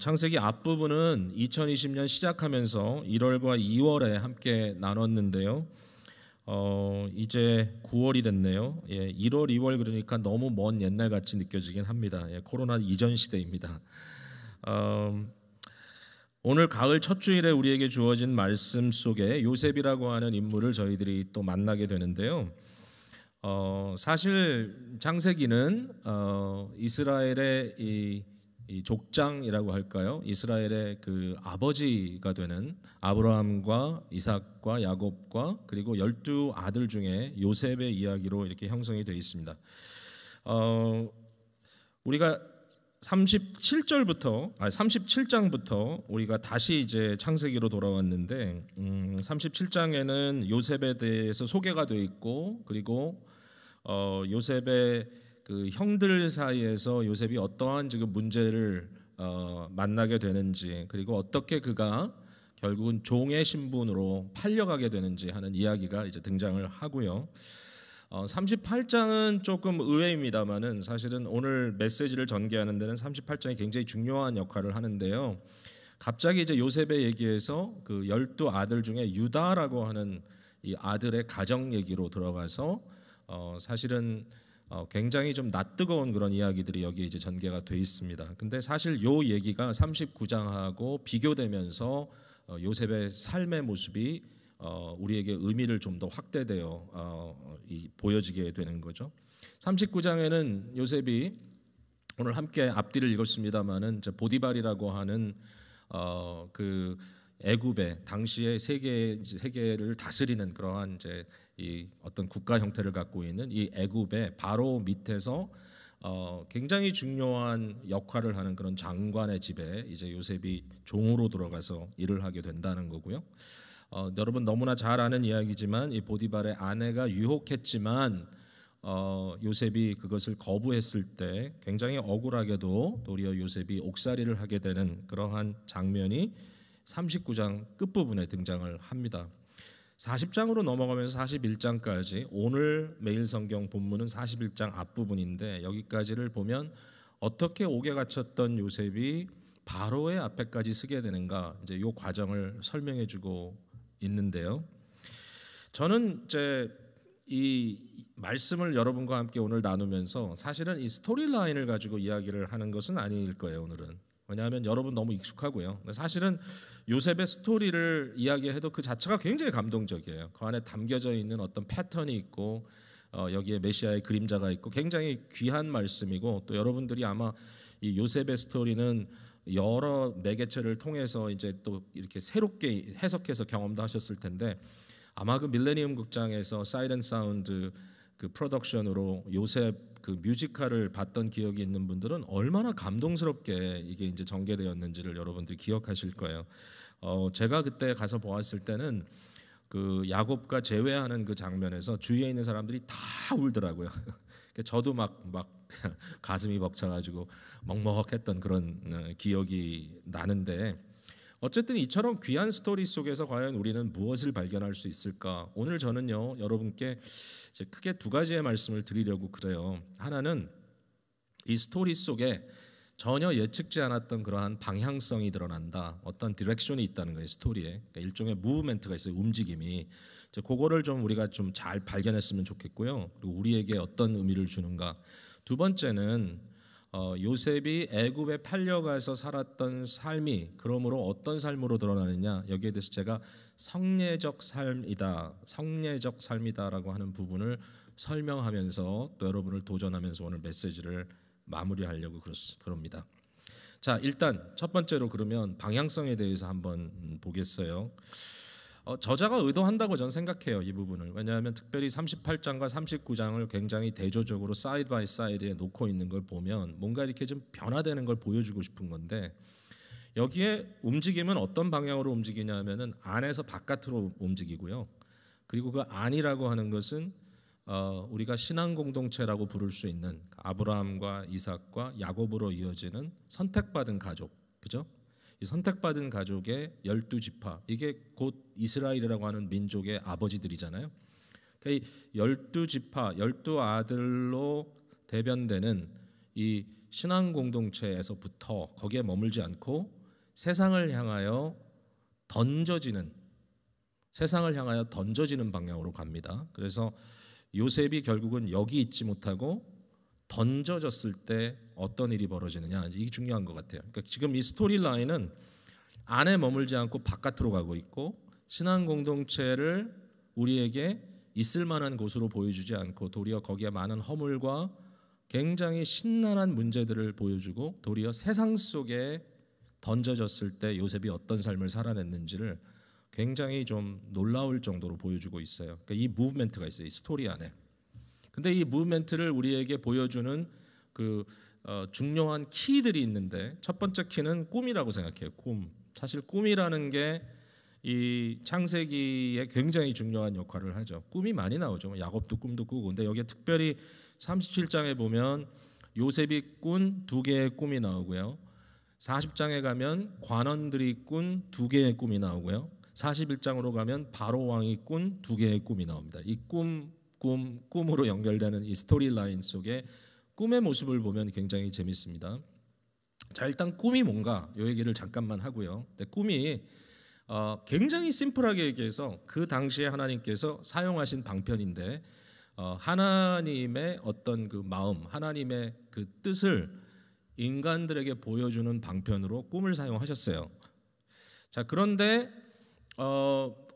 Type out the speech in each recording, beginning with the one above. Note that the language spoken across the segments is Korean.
창세기 앞부분은 2020년 시작하면서 1월과 2월에 함께 나눴는데요. 이제 9월이 됐네요. 1월, 2월 그러니까 너무 먼 옛날 같이 느껴지긴 합니다. 코로나 이전 시대입니다. 오늘 가을 첫 주일에 우리에게 주어진 말씀 속에 요셉이라고 하는 인물을 저희들이 또 만나게 되는데요. 사실 창세기는 이스라엘의 이 족장이라고 할까요? 이스라엘의 그 아버지가 되는 아브라함과 이삭과 야곱과 그리고 12 아들 중에 요셉의 이야기로 이렇게 형성이 되어 있습니다. 우리가 37장부터 우리가 다시 이제 창세기로 돌아왔는데 37장에는 요셉에 대해서 소개가 되어 있고 그리고 요셉의 그 형들 사이에서 요셉이 어떠한 지금 문제를 만나게 되는지 그리고 어떻게 그가 결국은 종의 신분으로 팔려가게 되는지 하는 이야기가 이제 등장을 하고요. 38장은 조금 의외입니다만은 사실은 오늘 메시지를 전개하는 데는 38장이 굉장히 중요한 역할을 하는데요. 갑자기 이제 요셉의 얘기에서 그 12 아들 중에 유다라고 하는 이 아들의 가정 얘기로 들어가서 사실은 굉장히 좀 낯뜨거운 그런 이야기들이 여기에 이제 전개가 돼 있습니다. 근데 사실 요 얘기가 39장하고 비교되면서 요셉의 삶의 모습이 우리에게 의미를 좀 더 확대되어 보여지게 되는 거죠. 39장에는 요셉이 오늘 함께 앞뒤를 읽었습니다만은 보디발이라고 하는 그 애굽의 당시의 세계를 다스리는 그러한 이제 이 어떤 국가 형태를 갖고 있는 이 애굽의 바로 밑에서 굉장히 중요한 역할을 하는 그런 장관의 집에 이제 요셉이 종으로 들어가서 일을 하게 된다는 거고요. 여러분 너무나 잘 아는 이야기지만 이 보디발의 아내가 유혹했지만 요셉이 그것을 거부했을 때 굉장히 억울하게도 도리어 요셉이 옥살이를 하게 되는 그러한 장면이 39장 끝부분에 등장을 합니다. 40장으로 넘어가면서 41장까지 오늘 매일 성경 본문은 41장 앞부분인데 여기까지를 보면 어떻게 옥에 갇혔던 요셉이 바로의 앞에까지 서게 되는가 이제 이 과정을 설명해주고 있는데요. 저는 이제 이 말씀을 여러분과 함께 오늘 나누면서 사실은 이 스토리라인을 가지고 이야기를 하는 것은 아닐 거예요. 오늘은 왜냐하면 여러분 너무 익숙하고요. 사실은 요셉의 스토리를 이야기해도 그 자체가 굉장히 감동적이에요. 그 안에 담겨져 있는 어떤 패턴이 있고 여기에 메시아의 그림자가 있고 굉장히 귀한 말씀이고 또 여러분들이 아마 이 요셉의 스토리는 여러 매개체를 통해서 이제 또 이렇게 새롭게 해석해서 경험도 하셨을 텐데 아마 그 밀레니엄 극장에서 사이렌 사운드 그 프로덕션으로 요셉 그 뮤지컬을 봤던 기억이 있는 분들은 얼마나 감동스럽게 이게 이제 전개되었는지를 여러분들이 기억하실 거예요. 제가 그때 가서 보았을 때는 그 야곱과 재회하는 그 장면에서 주위에 있는 사람들이 다 울더라고요. 저도 막 가슴이 벅차가지고 먹먹했던 그런 기억이 나는데 어쨌든 이처럼 귀한 스토리 속에서 과연 우리는 무엇을 발견할 수 있을까? 오늘 저는요 여러분께 이제 크게 두 가지의 말씀을 드리려고 그래요. 하나는 이 스토리 속에 전혀 예측지 않았던 그러한 방향성이 드러난다. 어떤 디렉션이 있다는 거예요. 스토리에 그러니까 일종의 무브멘트가 있어요. 움직임이. 그거를 좀 우리가 좀 잘 발견했으면 좋겠고요. 그리고 우리에게 어떤 의미를 주는가. 두 번째는 요셉이 애굽에 팔려가서 살았던 삶이 그러므로 어떤 삶으로 드러나느냐 여기에 대해서 제가 성례적 삶이다라고 하는 부분을 설명하면서 또 여러분을 도전하면서 오늘 메시지를 마무리하려고 그럽니다. 자, 일단 첫 번째로 그러면 방향성에 대해서 한번 보겠어요. 저자가 의도한다고 저는 생각해요. 이 부분을. 왜냐하면 특별히 38장과 39장을 굉장히 대조적으로 사이드 바이 사이드에 놓고 있는 걸 보면 뭔가 이렇게 좀 변화되는 걸 보여주고 싶은 건데 여기에 움직임은 어떤 방향으로 움직이냐 하면은 안에서 바깥으로 움직이고요. 그리고 그 안이라고 하는 것은 우리가 신앙 공동체라고 부를 수 있는 아브라함과 이삭과 야곱으로 이어지는 선택받은 가족, 그죠? 이 선택받은 가족의 12지파 이게 곧 이스라엘이라고 하는 민족의 아버지들이잖아요. 그러니까 이 12지파 12 아들로 대변되는 이 신앙 공동체에서부터 거기에 머물지 않고 세상을 향하여 던져지는 방향으로 갑니다. 그래서 요셉이 결국은 여기 있지 못하고 던져졌을 때 어떤 일이 벌어지느냐, 이게 중요한 것 같아요. 그러니까 지금 이 스토리 라인은 안에 머물지 않고 바깥으로 가고 있고, 신앙 공동체를 우리에게 있을 만한 곳으로 보여주지 않고 도리어 거기에 많은 허물과 굉장히 신랄한 문제들을 보여주고, 도리어 세상 속에 던져졌을 때 요셉이 어떤 삶을 살아냈는지를 굉장히 좀 놀라울 정도로 보여주고 있어요. 그러니까 이 무브멘트가 있어요, 이 스토리 안에. 근데 이 무브멘트를 우리에게 보여주는 그 중요한 키들이 있는데, 첫 번째 키는 꿈이라고 생각해요. 꿈. 사실 꿈이라는 게 이 창세기에 굉장히 중요한 역할을 하죠. 꿈이 많이 나오죠. 야곱도 꿈도 꾸고. 근데 여기에 특별히 37장에 보면 요셉이 꾼 2개의 꿈이 나오고요. 40장에 가면 관원들이 꾼 2개의 꿈이 나오고요. 41장으로 가면 바로 왕이 꾼 2개의 꿈이 나옵니다. 이 꿈으로 연결되는 이 스토리 라인 속에 꿈의 모습을 보면 굉장히 재밌습니다. 자, 일단 꿈이 뭔가 이 얘기를 잠깐만 하고요. 근데 꿈이 굉장히 심플하게 얘기해서 그 당시에 하나님께서 사용하신 방편인데, 하나님의 어떤 그 마음, 하나님의 그 뜻을 인간들에게 보여주는 방편으로 꿈을 사용하셨어요. 자, 그런데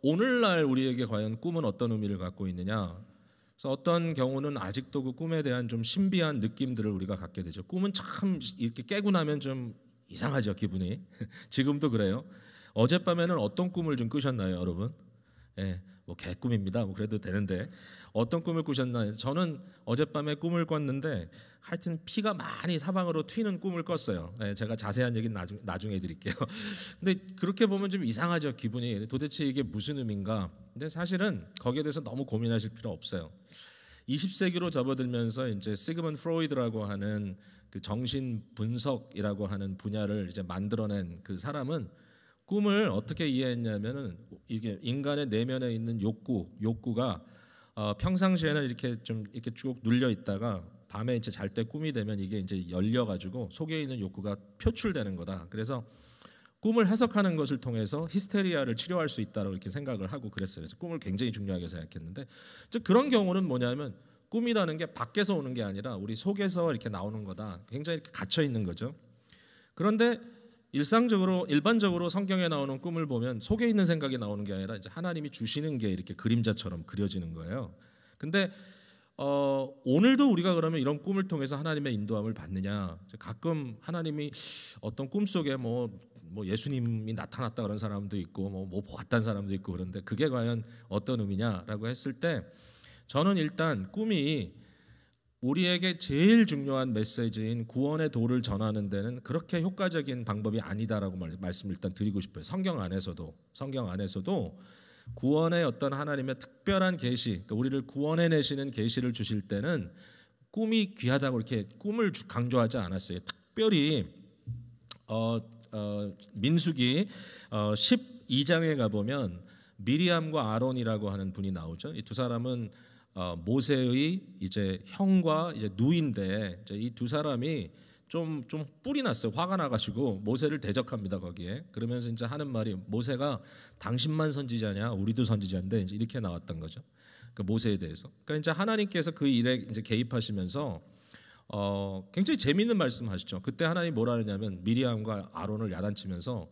오늘날 우리에게 과연 꿈은 어떤 의미를 갖고 있느냐? 그래서 어떤 경우는 아직도 그 꿈에 대한 좀 신비한 느낌들을 우리가 갖게 되죠. 꿈은 참 이렇게 깨고 나면 좀 이상하죠, 기분이. 지금도 그래요. 어젯밤에는 어떤 꿈을 좀 꾸셨나요, 여러분? 예, 뭐 개꿈입니다. 뭐 그래도 되는데 어떤 꿈을 꾸셨나요? 저는 어젯밤에 꿈을 꿨는데 하여튼 피가 많이 사방으로 튀는 꿈을 꿨어요. 예, 제가 자세한 얘기는 나중에 드릴게요. 근데 그렇게 보면 좀 이상하죠, 기분이. 도대체 이게 무슨 의미인가? 근데 사실은 거기에 대해서 너무 고민하실 필요 없어요. 20세기로 접어들면서 이제 시그먼드 프로이드라고 하는 그 정신 분석이라고 하는 분야를 이제 만들어낸 그 사람은 꿈을 어떻게 이해했냐면은, 이게 인간의 내면에 있는 욕구가 평상시에는 이렇게 좀 이렇게 쭉 눌려 있다가 밤에 이제 잘 때 꿈이 되면 이게 이제 열려 가지고 속에 있는 욕구가 표출되는 거다. 그래서 꿈을 해석하는 것을 통해서 히스테리아를 치료할 수 있다고 이렇게 생각을 하고 그랬어요. 그래서 꿈을 굉장히 중요하게 생각했는데, 즉 그런 경우는 뭐냐면 꿈이라는 게 밖에서 오는 게 아니라 우리 속에서 이렇게 나오는 거다. 굉장히 이렇게 갇혀 있는 거죠. 그런데 일반적으로 성경에 나오는 꿈을 보면 속에 있는 생각이 나오는 게 아니라 이제 하나님이 주시는 게 이렇게 그림자처럼 그려지는 거예요. 근데 오늘도 우리가 그러면 이런 꿈을 통해서 하나님의 인도함을 받느냐? 가끔 하나님이 어떤 꿈 속에 뭐 예수님이 나타났다 그런 사람도 있고 뭐 보았다는 사람도 있고, 그런데 그게 과연 어떤 의미냐라고 했을 때, 저는 일단 꿈이 우리에게 제일 중요한 메시지인 구원의 도를 전하는 데는 그렇게 효과적인 방법이 아니다라고 말씀을 일단 드리고 싶어요. 성경 안에서도 구원의 어떤 하나님의 특별한 계시, 그러니까 우리를 구원해 내시는 계시를 주실 때는 꿈이 귀하다고 이렇게 꿈을 강조하지 않았어요. 특별히 민수기 12장에 가보면 미리암과 아론이라고 하는 분이 나오죠. 이 두 사람은 모세의 이제 형과 이제 누인데, 이 두 사람이 좀 뿔이 났어요. 화가 나가지고 모세를 대적합니다. 거기에 그러면서 이제 하는 말이, 모세가 당신만 선지자냐, 우리도 선지자인데, 이제 이렇게 나왔던 거죠. 그 모세에 대해서. 그러니까 이제 하나님께서 그 일에 이제 개입하시면서 굉장히 재미있는 말씀하시죠. 그때 하나님 뭐라 하냐면, 미리암과 아론을 야단치면서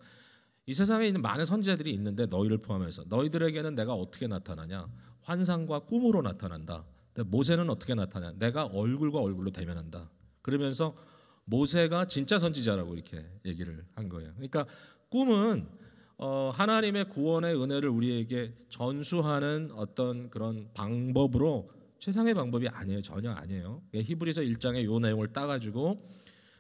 이 세상에 있는 많은 선지자들이 있는데 너희를 포함해서 너희들에게는 내가 어떻게 나타나냐? 환상과 꿈으로 나타난다. 근데 모세는 어떻게 나타나냐? 내가 얼굴과 얼굴로 대면한다. 그러면서 모세가 진짜 선지자라고 이렇게 얘기를 한 거예요. 그러니까 꿈은 하나님의 구원의 은혜를 우리에게 전수하는 어떤 그런 방법으로, 최상의 방법이 아니에요. 전혀 아니에요. 히브리서 1장의 이 내용을 따가지고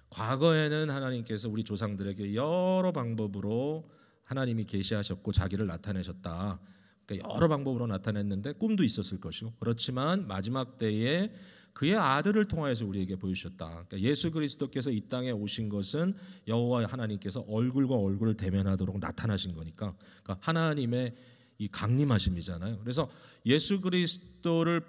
과거에는 하나님께서 우리 조상들에게 여러 방법으로 하나님이 계시하셨고 자기를 나타내셨다. 그러니까 여러 방법으로 나타냈는데 꿈도 있었을 것이고, 그렇지만 마지막 때에 그의 아들을 통하여서 우리에게 보여주셨다. 그러니까 예수 그리스도께서 이 땅에 오신 것은 여호와 하나님께서 얼굴과 얼굴을 대면하도록 나타나신 거니까, 그러니까 하나님의 이 강림하심이잖아요. 그래서 예수 그리스도를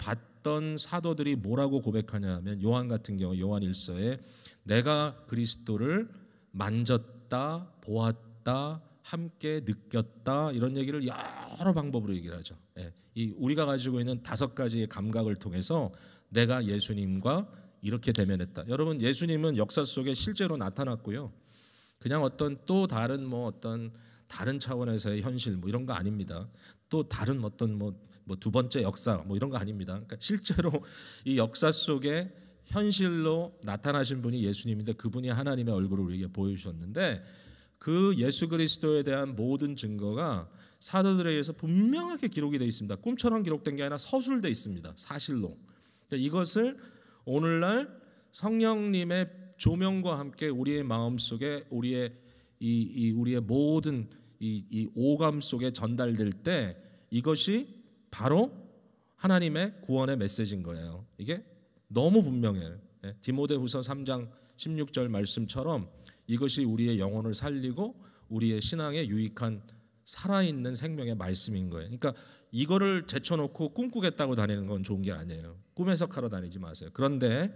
봤던 사도들이 뭐라고 고백하냐 하면 요한 같은 경우 요한 1서에 내가 그리스도를 만졌다, 보았다, 함께 느꼈다 이런 얘기를 여러 방법으로 얘기를 하죠. 이 우리가 가지고 있는 5가지의 감각을 통해서 내가 예수님과 이렇게 대면했다. 여러분 예수님은 역사 속에 실제로 나타났고요. 그냥 어떤 또 다른 어떤 다른 차원에서의 현실 이런 거 아닙니다. 또 다른 어떤 두 번째 역사 이런 거 아닙니다. 그러니까 실제로 이 역사 속에 현실로 나타나신 분이 예수님인데 그분이 하나님의 얼굴을 우리에게 보여주셨는데 그 예수 그리스도에 대한 모든 증거가 사도들에 의해서 분명하게 기록이 되어 있습니다. 꿈처럼 기록된 게 아니라 서술되어 있습니다. 사실로. 그러니까 이것을 오늘날 성령님의 조명과 함께 우리의 마음속에 우리의 우리의 모든 이 오감 속에 전달될 때 이것이 바로 하나님의 구원의 메시지인 거예요. 이게 너무 분명해요. 디모데후서 3장 16절 말씀처럼 이것이 우리의 영혼을 살리고 우리의 신앙에 유익한 살아있는 생명의 말씀인 거예요. 그러니까 이거를 제쳐놓고 꿈꾸겠다고 다니는 건 좋은 게 아니에요. 꿈 해석하러 다니지 마세요. 그런데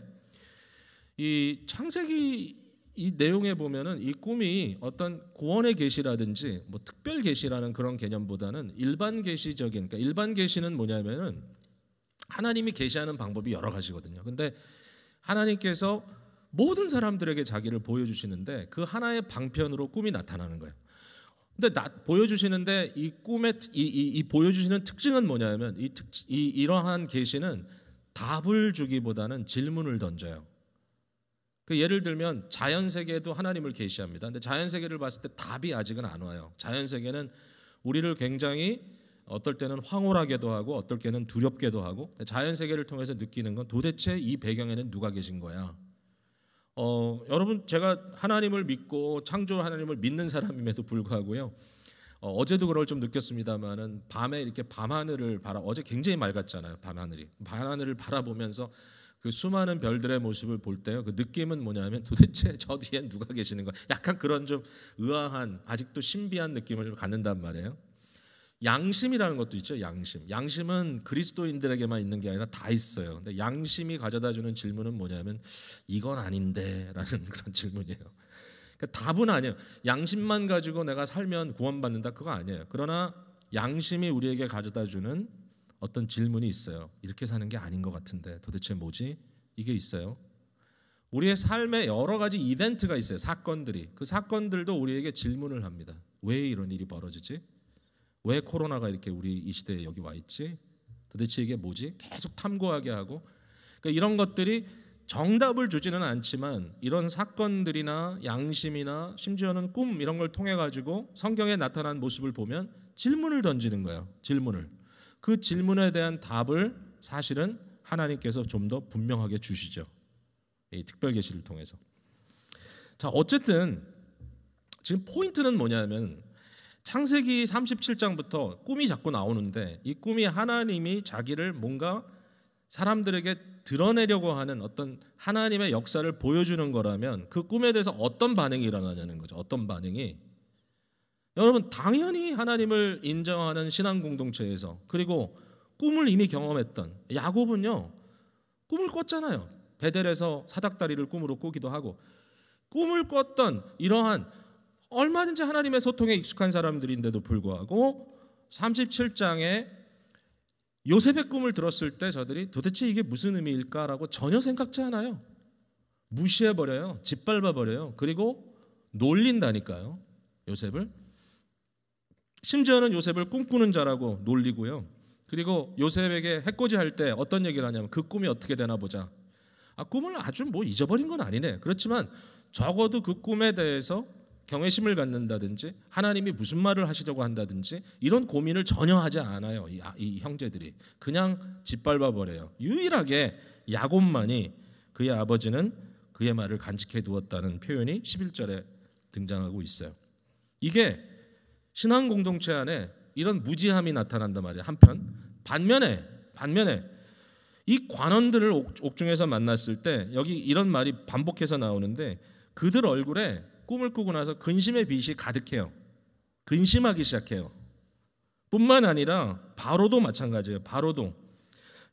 이 창세기 이 내용에 보면은 이 꿈이 어떤 구원의 계시라든지 특별 계시라는 그런 개념보다는 일반 계시적인, 그러니까 일반 계시는 뭐냐면은 하나님이 계시하는 방법이 여러 가지거든요. 근데 하나님께서 모든 사람들에게 자기를 보여주시는데 그 하나의 방편으로 꿈이 나타나는 거예요. 근데 보여주시는데 이 꿈의 이 보여주시는 특징은 뭐냐면 이러한 계시는 답을 주기보다는 질문을 던져요. 그 예를 들면 자연 세계에도 하나님을 계시합니다. 근데 자연 세계를 봤을 때 답이 아직은 안 와요. 자연 세계는 우리를 굉장히 어떨 때는 황홀하게도 하고 어떨 때는 두렵게도 하고 자연 세계를 통해서 느끼는 건 도대체 이 배경에는 누가 계신 거야? 여러분 제가 하나님을 믿고 창조 하나님을 믿는 사람임에도 불구하고요. 어제도 그걸 좀 느꼈습니다만은 밤에 이렇게 밤하늘을 어제 굉장히 맑았잖아요. 밤하늘을 바라보면서 그 수많은 별들의 모습을 볼 때요. 그 느낌은 뭐냐면 도대체 저 뒤엔 누가 계시는 거야? 약간 그런 좀 의아한 아직도 신비한 느낌을 갖는단 말이에요. 양심이라는 것도 있죠. 양심은 그리스도인들에게만 있는 게 아니라 다 있어요. 근데 양심이 가져다주는 질문은 뭐냐면 이건 아닌데라는 그런 질문이에요. 그러니까 답은 아니에요. 양심만 가지고 내가 살면 구원받는다 그거 아니에요. 그러나 양심이 우리에게 가져다주는 어떤 질문이 있어요. 이렇게 사는 게 아닌 것 같은데 도대체 뭐지? 이게 있어요. 우리의 삶에 여러 가지 이벤트가 있어요. 사건들이. 그 사건들도 우리에게 질문을 합니다. 왜 이런 일이 벌어지지? 왜 코로나가 이렇게 우리 이 시대에 여기 와 있지? 도대체 이게 뭐지? 계속 탐구하게 하고 그러니까 이런 것들이 정답을 주지는 않지만 이런 사건들이나 양심이나 심지어는 꿈 이런 걸 통해 가지고 성경에 나타난 모습을 보면 질문을 던지는 거예요. 그 질문에 대한 답을 사실은 하나님께서 좀 더 분명하게 주시죠. 이 특별 계시를 통해서. 자, 어쨌든 지금 포인트는 뭐냐면 창세기 37장부터 꿈이 자꾸 나오는데 이 꿈이 하나님이 자기를 뭔가 사람들에게 드러내려고 하는 어떤 하나님의 역사를 보여주는 거라면 그 꿈에 대해서 어떤 반응이 일어나냐는 거죠. 어떤 반응이. 여러분 당연히 하나님을 인정하는 신앙 공동체에서 그리고 꿈을 이미 경험했던 야곱은요. 꿈을 꿨잖아요. 베델에서 사닥다리를 꿈으로 꾸기도 하고 꿈을 꿨던 이러한 얼마든지 하나님의 소통에 익숙한 사람들인데도 불구하고 37장에 요셉의 꿈을 들었을 때 저들이 도대체 이게 무슨 의미일까라고 전혀 생각지 않아요. 무시해버려요. 짓밟아버려요. 그리고 놀린다니까요. 요셉을. 심지어는 요셉을 꿈꾸는 자라고 놀리고요. 그리고 요셉에게 해코지할 때 어떤 얘기를 하냐면 그 꿈이 어떻게 되나 보자. 꿈을 아주 잊어버린 건 아니네. 그렇지만 적어도 그 꿈에 대해서 경외심을 갖는다든지 하나님이 무슨 말을 하시려고 한다든지 이런 고민을 전혀 하지 않아요. 이 형제들이 그냥 짓밟아 버려요. 유일하게 야곱만이 그의 아버지는 그의 말을 간직해 두었다는 표현이 11절에 등장하고 있어요. 이게 신앙 공동체 안에 이런 무지함이 나타난단 말이에요. 한편 반면에 이 관원들을 옥중에서 만났을 때 여기 이런 말이 반복해서 나오는데 그들 얼굴에 꿈을 꾸고 나서 근심의 빛이 가득해요. 근심하기 시작해요. 뿐만 아니라 바로도 마찬가지예요.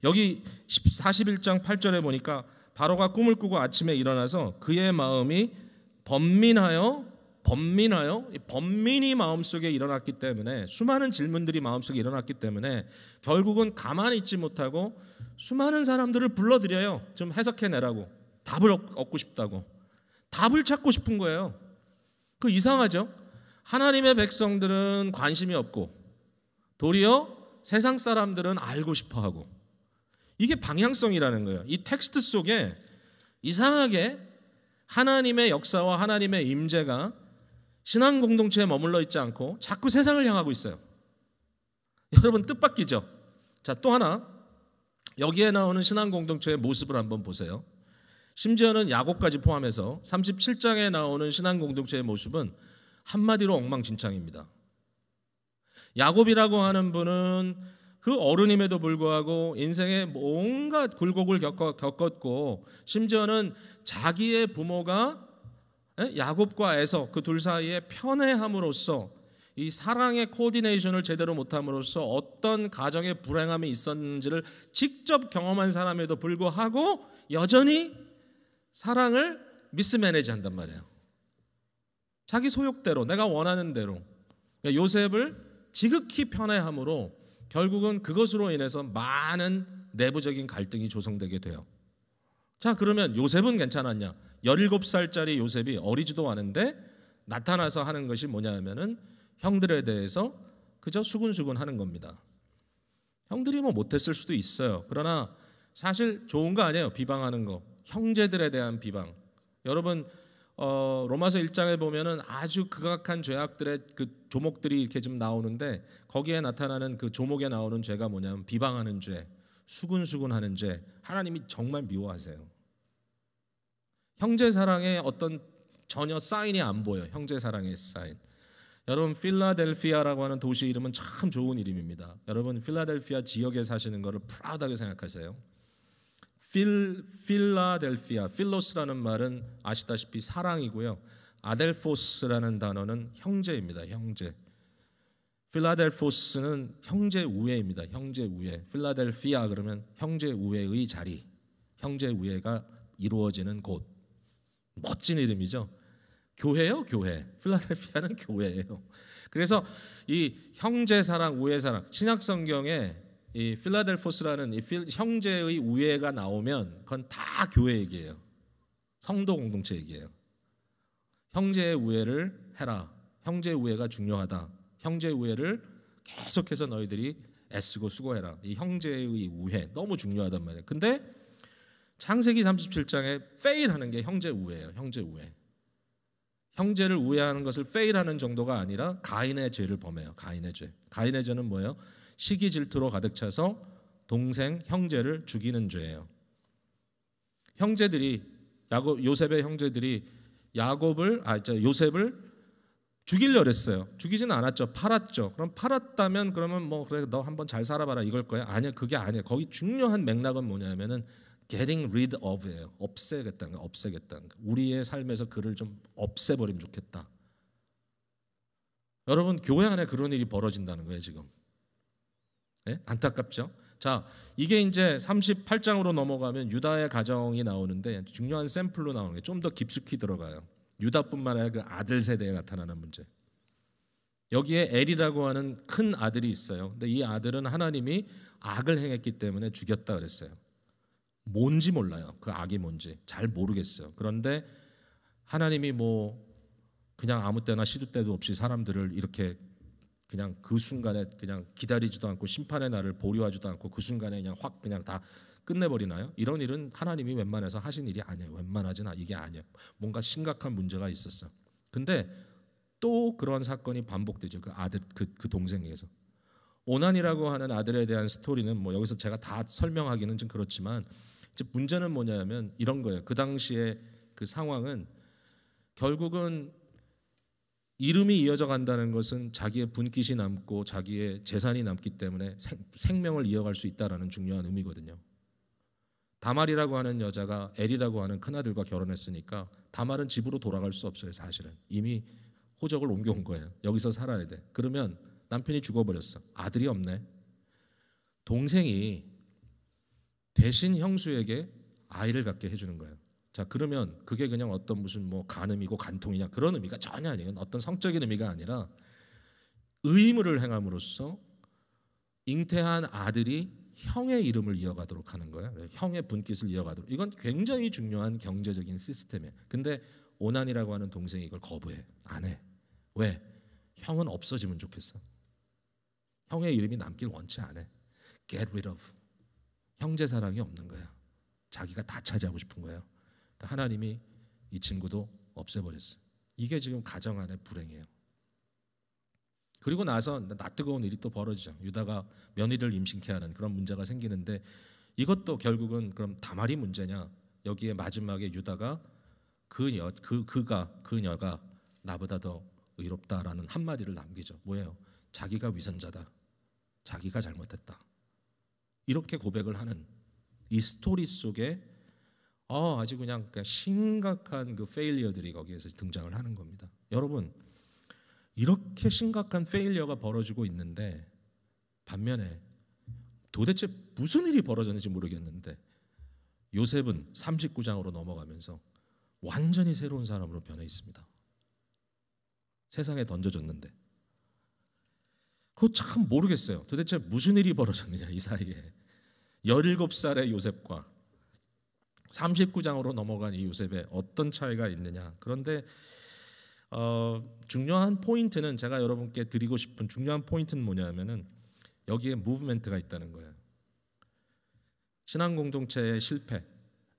여기 41장 8절에 보니까 바로가 꿈을 꾸고 아침에 일어나서 그의 마음이 번민이 마음속에 일어났기 때문에, 수많은 질문들이 마음속에 일어났기 때문에 결국은 가만히 있지 못하고 수많은 사람들을 불러들여요. 좀 해석해내라고, 답을 얻고 싶다고, 답을 찾고 싶은 거예요. 그 이상하죠? 하나님의 백성들은 관심이 없고 도리어 세상 사람들은 알고 싶어하고, 이게 방향성이라는 거예요. 이 텍스트 속에 이상하게 하나님의 역사와 하나님의 임재가 신앙 공동체에 머물러 있지 않고 자꾸 세상을 향하고 있어요. 여러분 뜻밖이죠? 자, 또 하나, 여기에 나오는 신앙 공동체의 모습을 한번 보세요. 심지어는 야곱까지 포함해서 37장에 나오는 신앙 공동체의 모습은 한마디로 엉망진창입니다. 야곱이라고 하는 분은 그 어른임에도 불구하고 인생에 온갖 굴곡을 겪었고, 심지어는 자기의 부모가 야곱과 에서 그 둘 사이에 편애함으로써, 이 사랑의 코디네이션을 제대로 못함으로써 어떤 가정의 불행함이 있었는지를 직접 경험한 사람에도 불구하고 여전히 사랑을 미스매니지 한단 말이에요. 자기 소욕대로, 내가 원하는 대로. 그러니까 요셉을 지극히 편애함으로 결국은 그것으로 인해서 많은 내부적인 갈등이 조성되게 돼요. 자, 그러면 요셉은 괜찮았냐? 17살짜리 요셉이 어리지도 않은데 나타나서 하는 것이 뭐냐면은 형들에 대해서 그저 수군수군 하는 겁니다. 형들이 뭐 못했을 수도 있어요. 그러나 사실 좋은 거 아니에요, 비방하는 거. 형제들에 대한 비방. 여러분 로마서 1장에 보면은 아주 극악한 죄악들의 그 조목들이 이렇게 좀 나오는데, 거기에 나타나는 그 조목에 나오는 죄가 뭐냐면 비방하는 죄, 수군수군하는 죄. 하나님이 정말 미워하세요. 형제 사랑의 어떤 전혀 사인이 안 보여요. 형제 사랑의 사인. 여러분 필라델피아라고 하는 도시 이름은 참 좋은 이름입니다. 여러분 필라델피아 지역에 사시는 거를 프라우드하게 생각하세요. 필라델피아, 필로스라는 말은 아시다시피 사랑이고요. 아델포스라는 단어는 형제입니다. 형제. 필라델포스는 형제 우애입니다. 형제 우애. 필라델피아 그러면 형제 우애의 자리, 형제 우애가 이루어지는 곳. 멋진 이름이죠. 교회요, 교회. 필라델피아는 교회예요. 그래서 이 형제 사랑, 우애 사랑, 신약 성경에 이 필라델포스라는 이 형제의 우애가 나오면 그건 다 교회 얘기예요. 성도 공동체 얘기예요. 형제의 우애를 해라. 형제 우애가 중요하다. 형제 우애를 계속해서 너희들이 애쓰고 수고해라. 이 형제의 우애 너무 중요하단 말이에요. 근데 창세기 37장에 페일하는 게 형제 우애예요. 형제 우애. 형제를 우애하는 것을 페일하는 정도가 아니라 가인의 죄를 범해요. 가인의 죄. 가인의 죄는 뭐예요? 시기 질투로 가득 차서 동생 형제를 죽이는 죄예요. 형제들이 요셉의 형제들이 요셉을 죽이려 그랬어요. 죽이지는 않았죠. 팔았죠. 그럼 팔았다면 그러면 뭐 그래 너 한번 잘 살아봐라 이걸 거야? 아니야, 그게 아니에요. 거기 중요한 맥락은 뭐냐면은 getting rid of예요. 없애겠다는 거, 없애겠다는 거. 우리의 삶에서 그를 좀 없애버리면 좋겠다. 여러분 교회 안에 그런 일이 벌어진다는 거예요 지금. 네? 안타깝죠. 자, 이게 이제 38장으로 넘어가면 유다의 가정이 나오는데 중요한 샘플로 나오는 게 좀 더 깊숙이 들어가요. 유다뿐만 아니라 그 아들 세대에 나타나는 문제. 여기에 엘이라고 하는 큰 아들이 있어요. 근데 이 아들은 하나님이 악을 행했기 때문에 죽였다 그랬어요. 뭔지 몰라요. 그 악이 뭔지 잘 모르겠어요. 그런데 하나님이 뭐 그냥 아무 때나 시도 때도 없이 사람들을 이렇게 그냥 그 순간에 그냥 기다리지도 않고 심판의 날을 보류하지도 않고 그 순간에 그냥 확 그냥 다 끝내버리나요? 이런 일은 하나님이 웬만해서 하신 일이 아니에요. 웬만하진 이게 아니에요. 뭔가 심각한 문제가 있었어. 근데 또 그런 사건이 반복되죠. 그 아들, 그 동생에게서. 오난이라고 하는 아들에 대한 스토리는 뭐 여기서 제가 다 설명하기는 좀 그렇지만 이제 문제는 뭐냐면 이런 거예요. 그 당시에 그 상황은 결국은 이름이 이어져 간다는 것은 자기의 분깃이 남고 자기의 재산이 남기 때문에 생명을 이어갈 수 있다는 중요한 의미거든요. 다말이라고 하는 여자가 엘이라고 하는 큰아들과 결혼했으니까 다말은 집으로 돌아갈 수 없어요. 사실은 이미 호적을 옮겨온 거예요. 여기서 살아야 돼. 그러면 남편이 죽어버렸어. 아들이 없네. 동생이 대신 형수에게 아이를 갖게 해주는 거예요. 자, 그러면 그게 그냥 어떤 무슨 뭐 간음이고 간통이냐 그런 의미가 전혀 아니에요. 어떤 성적인 의미가 아니라 의무를 행함으로써 잉태한 아들이 형의 이름을 이어가도록 하는 거예요. 형의 분깃을 이어가도록. 이건 굉장히 중요한 경제적인 시스템이에요. 근데 오난이라고 하는 동생이 이걸 거부해. 안 해. 왜? 형은 없어지면 좋겠어. 형의 이름이 남길 원치 않아. Get rid of. 형제 사랑이 없는 거야. 자기가 다 차지하고 싶은 거예요. 그러니까 하나님이 이 친구도 없애버렸어요. 이게 지금 가정 안의 불행이에요. 그리고 나서 낯뜨거운 일이 또 벌어지죠. 유다가 며느리를 임신케 하는 그런 문제가 생기는데 이것도 결국은 그럼 다말이 문제냐? 여기에 마지막에 유다가 그녀가 나보다 더 의롭다라는 한마디를 남기죠. 뭐예요? 자기가 위선자다. 자기가 잘못했다. 이렇게 고백을 하는 이 스토리 속에 아주 그냥 심각한 그 페일리어들이 거기에서 등장을 하는 겁니다. 여러분, 이렇게 심각한 페일리어가 벌어지고 있는데 반면에 도대체 무슨 일이 벌어졌는지 모르겠는데 요셉은 39장으로 넘어가면서 완전히 새로운 사람으로 변해 있습니다. 세상에 던져졌는데 그거 참 모르겠어요. 도대체 무슨 일이 벌어졌느냐 이 사이에. 17살의 요셉과 39장으로 넘어간 이 요셉에 어떤 차이가 있느냐. 그런데 중요한 포인트는 제가 여러분께 드리고 싶은 중요한 포인트는 뭐냐면은 여기에 무브멘트가 있다는 거예요. 신앙 공동체의 실패,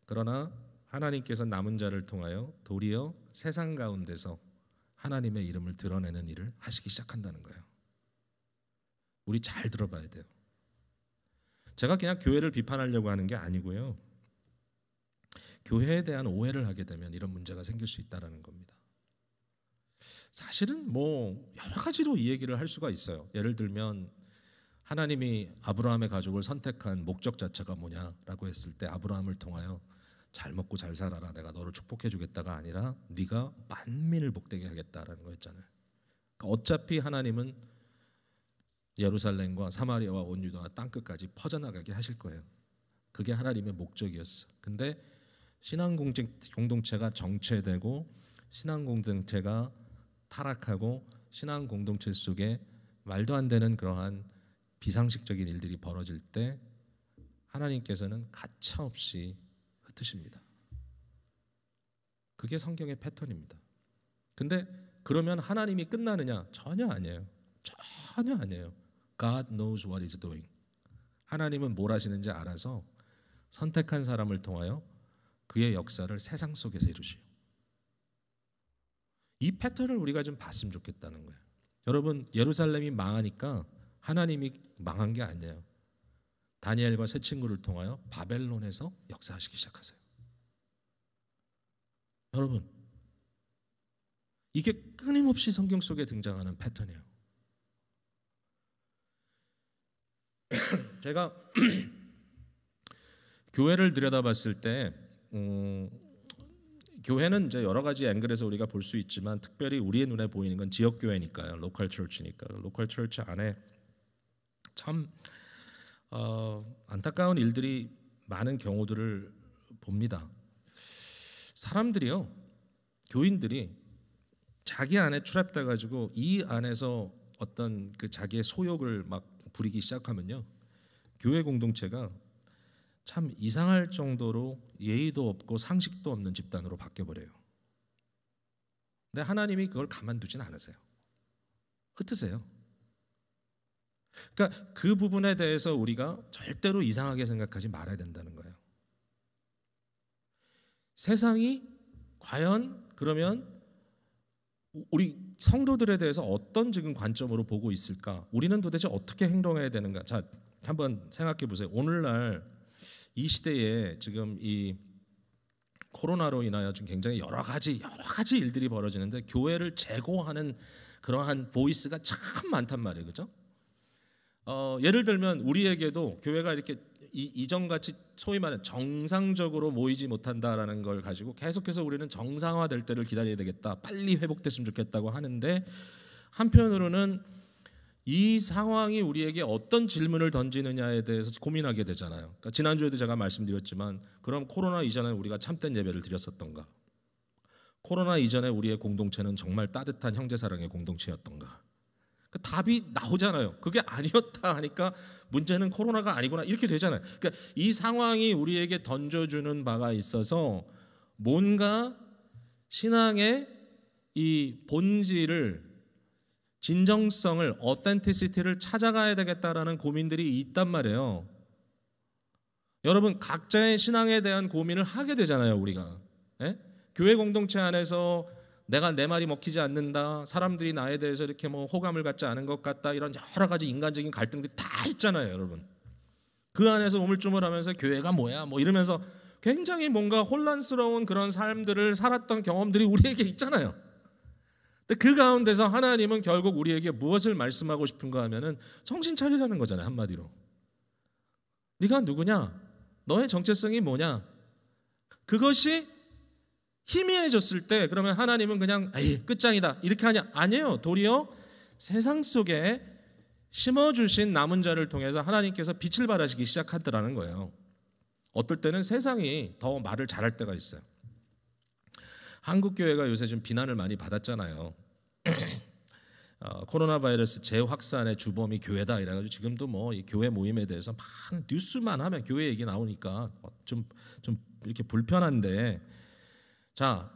그러나 하나님께서 남은 자를 통하여 도리어 세상 가운데서 하나님의 이름을 드러내는 일을 하시기 시작한다는 거예요. 우리 잘 들어봐야 돼요. 제가 그냥 교회를 비판하려고 하는 게 아니고요. 교회에 대한 오해를 하게 되면 이런 문제가 생길 수 있다는 겁니다. 사실은 뭐 여러 가지로 이 얘기를 할 수가 있어요. 예를 들면 하나님이 아브라함의 가족을 선택한 목적 자체가 뭐냐라고 했을 때 아브라함을 통하여 잘 먹고 잘 살아라, 내가 너를 축복해 주겠다가 아니라 네가 만민을 복되게 하겠다라는 거였잖아요. 그러니까 어차피 하나님은 예루살렘과 사마리아와 온 유다와 땅끝까지 퍼져나가게 하실 거예요. 그게 하나님의 목적이었어. 근데 신앙 공동체가 정체되고 신앙 공동체가 타락하고 신앙 공동체 속에 말도 안 되는 그러한 비상식적인 일들이 벌어질 때 하나님께서는 가차없이 흩으십니다. 그게 성경의 패턴입니다. 근데 그러면 하나님이 끝나느냐? 전혀 아니에요. 전혀 아니에요. God knows what he's doing. 하나님은 뭘 하시는지 알아서 선택한 사람을 통하여 그의 역사를 세상 속에서 이루시오. 이 패턴을 우리가 좀 봤으면 좋겠다는 거예요. 여러분, 예루살렘이 망하니까 하나님이 망한 게 아니에요. 다니엘과 세 친구를 통하여 바벨론에서 역사하시기 시작하세요. 여러분, 이게 끊임없이 성경 속에 등장하는 패턴이에요. 제가 교회를 들여다봤을 때 교회는 이제 여러 가지 앵글에서 우리가 볼 수 있지만 특별히 우리의 눈에 보이는 건 지역 교회니까요. 로컬 처치니까. 로컬 처치 안에 참 안타까운 일들이 많은 경우들을 봅니다. 사람들이요, 교인들이 자기 안에 트랩돼 가지고 이 안에서 어떤 그 자기의 소욕을 막 부리기 시작하면요, 교회 공동체가 참 이상할 정도로 예의도 없고 상식도 없는 집단으로 바뀌어버려요. 근데 하나님이 그걸 가만두진 않으세요. 흩으세요. 그러니까 그 부분에 대해서 우리가 절대로 이상하게 생각하지 말아야 된다는 거예요. 세상이 과연 그러면 우리 성도들에 대해서 어떤 지금 관점으로 보고 있을까? 우리는 도대체 어떻게 행동해야 되는가? 자, 한번 생각해 보세요. 오늘날 이 시대에 지금 이 코로나로 인하여 지금 굉장히 여러 가지 일들이 벌어지는데 교회를 제고하는 그러한 보이스가 참 많단 말이에요, 그렇죠? 예를 들면 우리에게도 교회가 이렇게 이전같이 소위 말하는 정상적으로 모이지 못한다라는 걸 가지고 계속해서 우리는 정상화될 때를 기다려야 되겠다, 빨리 회복됐으면 좋겠다고 하는데 한편으로는 이 상황이 우리에게 어떤 질문을 던지느냐에 대해서 고민하게 되잖아요. 그러니까 지난주에도 제가 말씀드렸지만, 그럼 코로나 이전에 우리가 참된 예배를 드렸었던가? 코로나 이전에 우리의 공동체는 정말 따뜻한 형제사랑의 공동체였던가? 그 답이 나오잖아요. 그게 아니었다 하니까 문제는 코로나가 아니구나 이렇게 되잖아요. 그러니까 이 상황이 우리에게 던져주는 바가 있어서 뭔가 신앙의 이 본질을, 진정성을, 어센티시티를 찾아가야 되겠다라는 고민들이 있단 말이에요. 여러분, 각자의 신앙에 대한 고민을 하게 되잖아요, 우리가. 예? 교회 공동체 안에서 내가 내 말이 먹히지 않는다, 사람들이 나에 대해서 이렇게 뭐 호감을 갖지 않은 것 같다, 이런 여러 가지 인간적인 갈등들이 다 있잖아요, 여러분. 그 안에서 우물쭈물하면서 교회가 뭐야 뭐 이러면서 굉장히 뭔가 혼란스러운 그런 삶들을 살았던 경험들이 우리에게 있잖아요. 근데 그 가운데서 하나님은 결국 우리에게 무엇을 말씀하고 싶은가 하면은 정신 차리라는 거잖아요, 한마디로. 네가 누구냐? 너의 정체성이 뭐냐? 그것이 희미해졌을 때 그러면 하나님은 그냥 에이 끝장이다 이렇게 하냐? 아니에요. 도리어 세상 속에 심어주신 남은 자를 통해서 하나님께서 빛을 발하시기 시작하더라는 거예요. 어떨 때는 세상이 더 말을 잘할 때가 있어요. 한국 교회가 요새 좀 비난을 많이 받았잖아요. 코로나 바이러스 재확산의 주범이 교회다 이래가지고 지금도 뭐 이 교회 모임에 대해서 막 뉴스만 하면 교회 얘기 나오니까 좀 이렇게 불편한데, 자,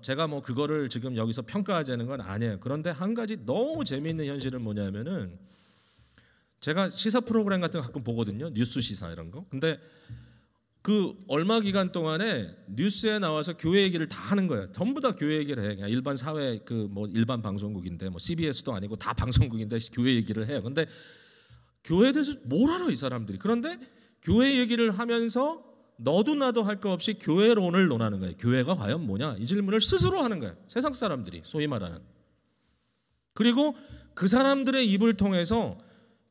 제가 뭐 그거를 지금 여기서 평가하자는 건 아니에요. 그런데 한 가지 너무 재미있는 현실은 뭐냐면은, 제가 시사 프로그램 같은 거 가끔 보거든요. 뉴스 시사 이런 거. 근데 그 얼마 기간 동안에 뉴스에 나와서 교회 얘기를 다 하는 거예요. 전부 다 교회 얘기를 해요. 그냥 일반 사회 그 뭐 일반 방송국인데 뭐 CBS도 아니고 다 방송국인데 교회 얘기를 해요. 근데 교회에 대해서 뭘 알아 이 사람들이. 그런데 교회 얘기를 하면서 너도 나도 할 거 없이 교회론을 논하는 거예요. 교회가 과연 뭐냐 이 질문을 스스로 하는 거예요. 세상 사람들이 소위 말하는. 그리고 그 사람들의 입을 통해서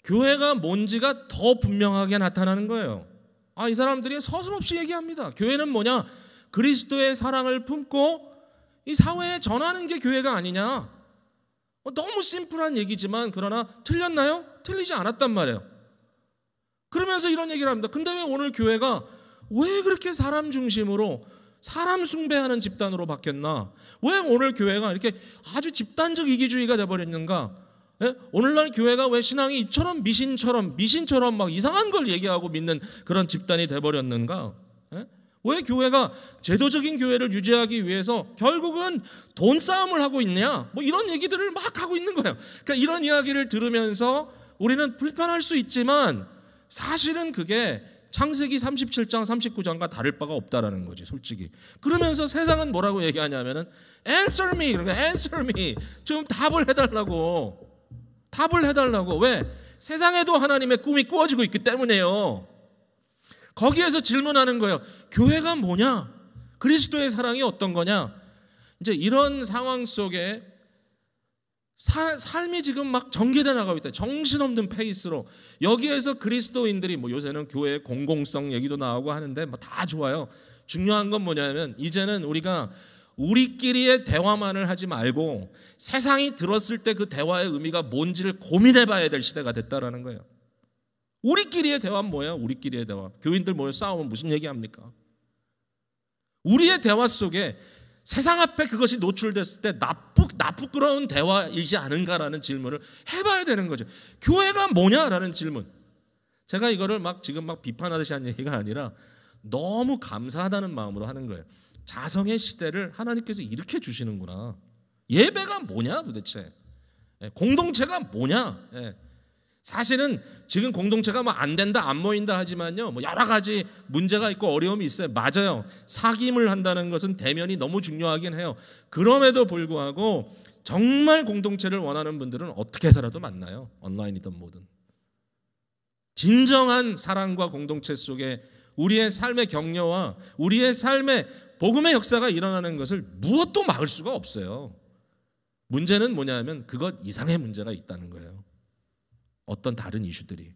교회가 뭔지가 더 분명하게 나타나는 거예요. 이 사람들이 서슴없이 얘기합니다. 교회는 뭐냐? 그리스도의 사랑을 품고 이 사회에 전하는 게 교회가 아니냐? 너무 심플한 얘기지만 그러나 틀렸나요? 틀리지 않았단 말이에요. 그러면서 이런 얘기를 합니다. 근데 왜 오늘 교회가 왜 그렇게 사람 중심으로 사람 숭배하는 집단으로 바뀌었나? 왜 오늘 교회가 이렇게 아주 집단적 이기주의가 돼버렸는가? 예? 오늘날 교회가 왜 신앙이 이처럼 미신처럼 막 이상한 걸 얘기하고 믿는 그런 집단이 돼버렸는가? 예? 왜 교회가 제도적인 교회를 유지하기 위해서 결국은 돈 싸움을 하고 있냐? 뭐 이런 얘기들을 막 하고 있는 거예요. 그러니까 이런 이야기를 들으면서 우리는 불편할 수 있지만 사실은 그게 창세기 37장 39장과 다를 바가 없다라는 거지, 솔직히. 그러면서 세상은 뭐라고 얘기하냐면은 answer me, 그러니까 answer me, 좀 답을 해달라고. 왜? 세상에도 하나님의 꿈이 꾸어지고 있기 때문에요. 거기에서 질문하는 거예요. 교회가 뭐냐? 그리스도의 사랑이 어떤 거냐? 이제 이런 상황 속에 삶이 지금 막 전개돼 나가고 있다. 정신없는 페이스로. 여기에서 그리스도인들이 뭐 요새는 교회 공공성 얘기도 나오고 하는데 뭐 다 좋아요. 중요한 건 뭐냐면 이제는 우리가 우리끼리의 대화만을 하지 말고 세상이 들었을 때 그 대화의 의미가 뭔지를 고민해 봐야 될 시대가 됐다라는 거예요. 우리끼리의 대화는 뭐예요? 우리끼리의 대화. 교인들 모여 싸우면 무슨 얘기합니까? 우리의 대화 속에 세상 앞에 그것이 노출됐을 때 나쁘끄러운 대화이지 않은가라는 질문을 해봐야 되는 거죠. 교회가 뭐냐라는 질문. 제가 이거를 지금 비판하듯이 하는 얘기가 아니라 너무 감사하다는 마음으로 하는 거예요. 자성의 시대를 하나님께서 이렇게 주시는구나. 예배가 뭐냐 도대체? 공동체가 뭐냐? 사실은 지금 공동체가 안 된다 안 모인다 하지만요, 여러 가지 문제가 있고 어려움이 있어요. 맞아요. 사귐을 한다는 것은 대면이 너무 중요하긴 해요. 그럼에도 불구하고 정말 공동체를 원하는 분들은 어떻게 해서라도 만나요. 온라인이든 뭐든. 진정한 사랑과 공동체 속에 우리의 삶의 격려와 우리의 삶의 복음의 역사가 일어나는 것을 무엇도 막을 수가 없어요. 문제는 뭐냐면 그것 이상의 문제가 있다는 거예요. 어떤 다른 이슈들이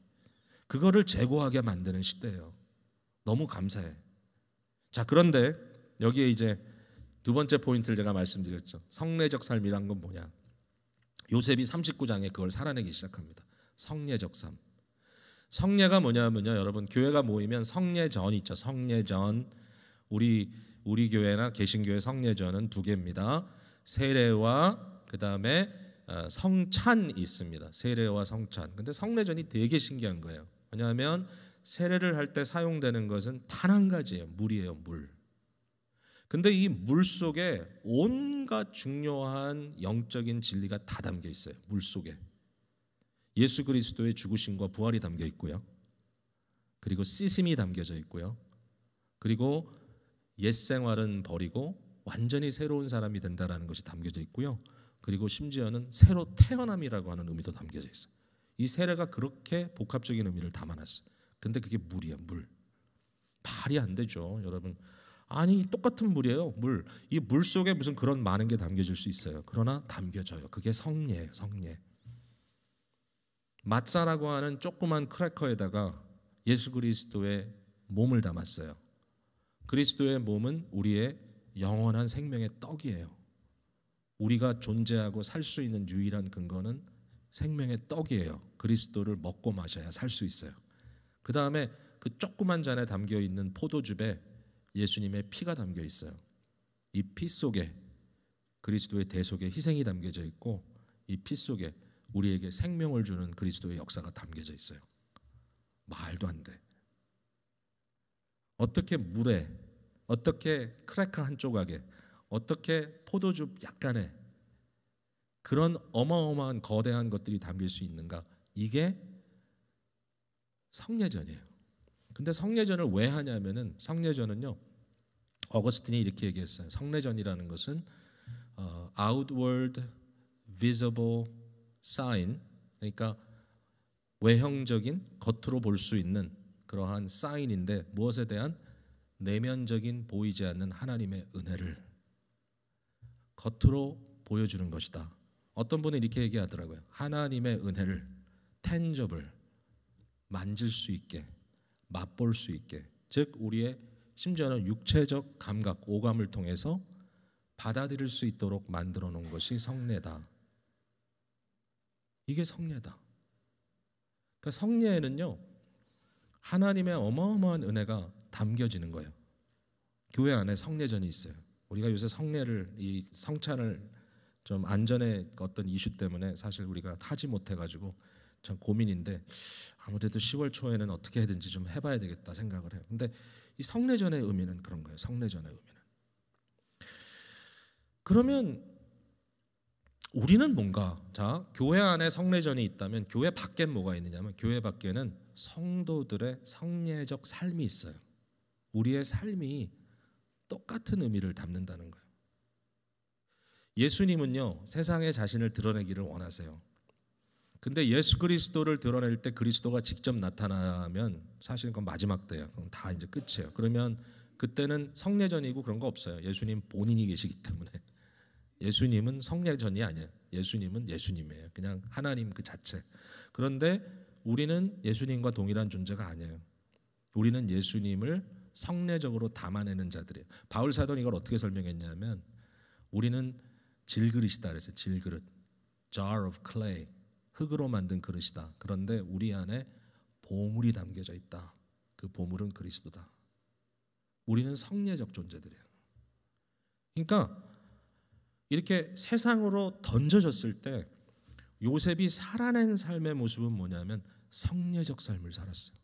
그거를 제고하게 만드는 시대예요. 너무 감사해. 자, 그런데 여기에 이제 두 번째 포인트를 제가 말씀드렸죠. 성례적 삶이란 건 뭐냐? 요셉이 39장에 그걸 살아내기 시작합니다. 성례적 삶. 성례가 뭐냐면요, 여러분, 교회가 모이면 성례전 있죠. 성례전. 우리 교회나 개신교회 성례전은 두 개입니다. 세례와 그다음에 성찬이 있습니다. 세례와 성찬. 근데 성례전이 되게 신기한 거예요. 왜냐하면 세례를 할 때 사용되는 것은 단 한 가지예요. 물이에요, 물. 근데 이 물 속에 온갖 중요한 영적인 진리가 다 담겨 있어요. 물 속에. 예수 그리스도의 죽으심과 부활이 담겨 있고요. 그리고 씻음이 담겨져 있고요. 그리고 옛 생활은 버리고 완전히 새로운 사람이 된다라는 것이 담겨져 있고요. 그리고 심지어는 새로 태어남이라고 하는 의미도 담겨져 있어요. 이 세례가 그렇게 복합적인 의미를 담아놨어요. 근데 그게 물이야, 물. 말이 안 되죠, 여러분. 아니, 똑같은 물이에요, 물. 이 물 속에 무슨 그런 많은 게 담겨질 수 있어요. 그러나 담겨져요. 그게 성례예요, 성례. 마짜라고 하는 조그만 크래커에다가 예수 그리스도의 몸을 담았어요. 그리스도의 몸은 우리의 영원한 생명의 떡이에요. 우리가 존재하고 살 수 있는 유일한 근거는 생명의 떡이에요. 그리스도를 먹고 마셔야 살 수 있어요. 그 다음에 그 조그만 잔에 담겨 있는 포도즙에 예수님의 피가 담겨 있어요. 이 피 속에 그리스도의 대속의 희생이 담겨져 있고, 이 피 속에 우리에게 생명을 주는 그리스도의 역사가 담겨져 있어요. 말도 안 돼. 어떻게 물에, 어떻게 크래커 한 조각에, 어떻게 포도즙 약간에 그런 어마어마한 거대한 것들이 담길 수 있는가? 이게 성례전이에요. 근데 성례전을 왜 하냐면은, 성례전은요, 어거스틴이 이렇게 얘기했어요. 성례전이라는 것은 outward visible sign, 그러니까 외형적인 겉으로 볼 수 있는 그러한 사인인데, 무엇에 대한? 내면적인 보이지 않는 하나님의 은혜를 겉으로 보여주는 것이다. 어떤 분은 이렇게 얘기하더라고요. 하나님의 은혜를 tangible, 만질 수 있게, 맛볼 수 있게, 즉 우리의 심지어는 육체적 감각, 오감을 통해서 받아들일 수 있도록 만들어 놓은 것이 성례다. 이게 성례다. 그러니까 성례에는요, 하나님의 어마어마한 은혜가 담겨지는 거예요. 교회 안에 성례전이 있어요. 우리가 요새 성례를, 이 성찬을 좀 안전의 어떤 이슈 때문에 사실 우리가 하지 못해가지고 참 고민인데, 아무래도 10월 초에는 어떻게 해든지 좀 해봐야 되겠다 생각을 해요. 근데 이 성례전의 의미는 그런 거예요. 성례전의 의미는. 그러면 우리는 뭔가, 자, 교회 안에 성례전이 있다면 교회 밖엔 뭐가 있느냐면, 교회 밖에는 성도들의 성례적 삶이 있어요. 우리의 삶이 똑같은 의미를 담는다는 거예요. 예수님은요, 세상에 자신을 드러내기를 원하세요. 근데 예수 그리스도를 드러낼 때 그리스도가 직접 나타나면 사실 그건 마지막 때예요. 그럼 다 이제 끝이에요. 그러면 그때는 성례전이고 그런 거 없어요. 예수님 본인이 계시기 때문에. 예수님은 성례전이 아니에요. 예수님은 예수님이에요. 그냥 하나님 그 자체. 그런데 우리는 예수님과 동일한 존재가 아니에요. 우리는 예수님을 성례적으로 담아내는 자들이에요. 바울 사도는 이걸 어떻게 설명했냐면, 우리는 질그릇이다 그랬어요. 질그릇, jar of clay, 흙으로 만든 그릇이다. 그런데 우리 안에 보물이 담겨져 있다. 그 보물은 그리스도다. 우리는 성례적 존재들이에요. 그러니까 이렇게 세상으로 던져졌을 때 요셉이 살아낸 삶의 모습은 뭐냐면 성례적 삶을 살았어요.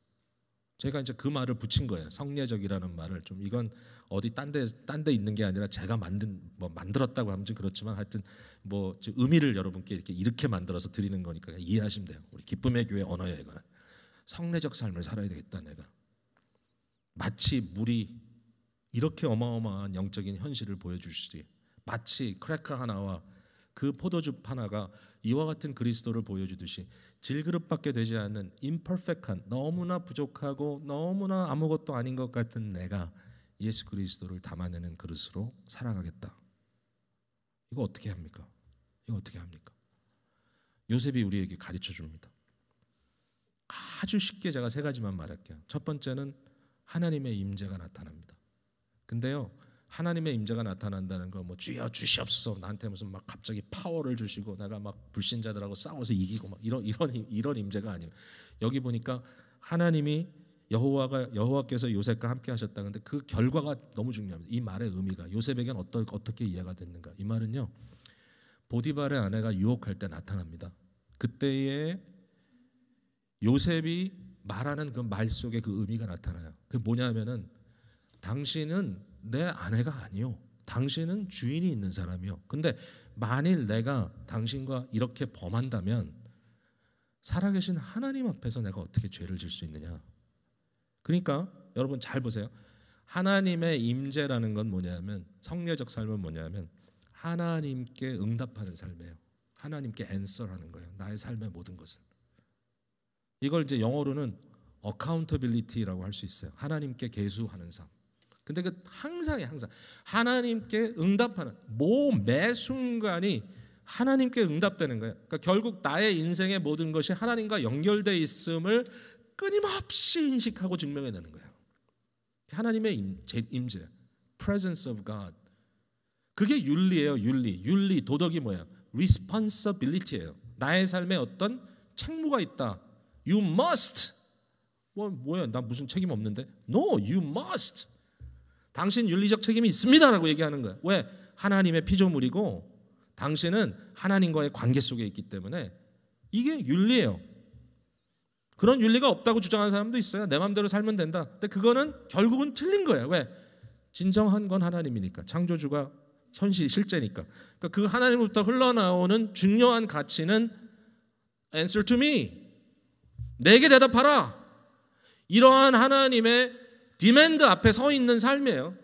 제가 이제 그 말을 붙인 거예요. 성례적이라는 말을 좀, 이건 어디 딴 데 있는 게 아니라 제가 만들었다고 하면 좀 그렇지만, 하여튼 뭐 의미를 여러분께 이렇게 만들어서 드리는 거니까 이해하시면 돼요. 우리 기쁨의 교회 언어에 관한 성례적 삶을 살아야 되겠다. 내가 마치 물이 이렇게 어마어마한 영적인 현실을 보여주시지, 마치 크래커 하나와 그 포도즙 하나가 이와 같은 그리스도를 보여주듯이 질그릇밖에 되지 않는 imperfect한, 너무나 부족하고 너무나 아무것도 아닌 것 같은 내가 예수 그리스도를 담아내는 그릇으로 살아가겠다. 이거 어떻게 합니까? 이거 어떻게 합니까? 요셉이 우리에게 가르쳐 줍니다. 아주 쉽게 제가 세 가지만 말할게요. 첫 번째는 하나님의 임재가 나타납니다. 근데요, 하나님의 임재가 나타난다는 거, 뭐 주여 주시옵소서, 나한테 무슨 막 갑자기 파워를 주시고 내가 막 불신자들하고 싸워서 이기고 막 이런 임재가 아니에요. 여기 보니까 하나님이 여호와께서 요셉과 함께 하셨다. 근데 그 결과가 너무 중요합니다. 이 말의 의미가 요셉에겐 어떻게 이해가 됐는가? 이 말은요, 보디발의 아내가 유혹할 때 나타납니다. 그때에 요셉이 말하는 그 말 속에 그 의미가 나타나요. 그게 뭐냐면은 당신은 내 아내가 아니요, 당신은 주인이 있는 사람이요. 근데 만일 내가 당신과 이렇게 범한다면 살아계신 하나님 앞에서 내가 어떻게 죄를 질 수 있느냐. 그러니까 여러분 잘 보세요. 하나님의 임재라는 건 뭐냐면, 성례적 삶은 뭐냐면 하나님께 응답하는 삶이에요. 하나님께 answer하는 거예요. 나의 삶의 모든 것을. 이걸 이제 영어로는 accountability라고 할 수 있어요. 하나님께 계수하는 삶. 근데 그 항상 하나님께 응답하는, 매 순간이 하나님께 응답되는 거예요. 그러니까 결국 나의 인생의 모든 것이 하나님과 연결되어 있음을 끊임없이 인식하고 증명해내는 거예요. 하나님의 임재, presence of God. 그게 윤리예요. 윤리, 도덕이 뭐예요? responsibility예요. 나의 삶에 어떤 책무가 있다. You must. 뭐야? 나 무슨 책임 없는데? No, you must. 당신 윤리적 책임이 있습니다라고 얘기하는 거예요. 왜? 하나님의 피조물이고 당신은 하나님과의 관계 속에 있기 때문에 이게 윤리예요. 그런 윤리가 없다고 주장하는 사람도 있어요. 내 마음대로 살면 된다. 근데 그거는 결국은 틀린 거예요. 왜? 진정한 건 하나님이니까. 창조주가 실제니까. 그러니까 그 하나님으로부터 흘러나오는 중요한 가치는 answer to me. 내게 대답하라. 이러한 하나님의 디맨드 앞에 서 있는 삶이에요.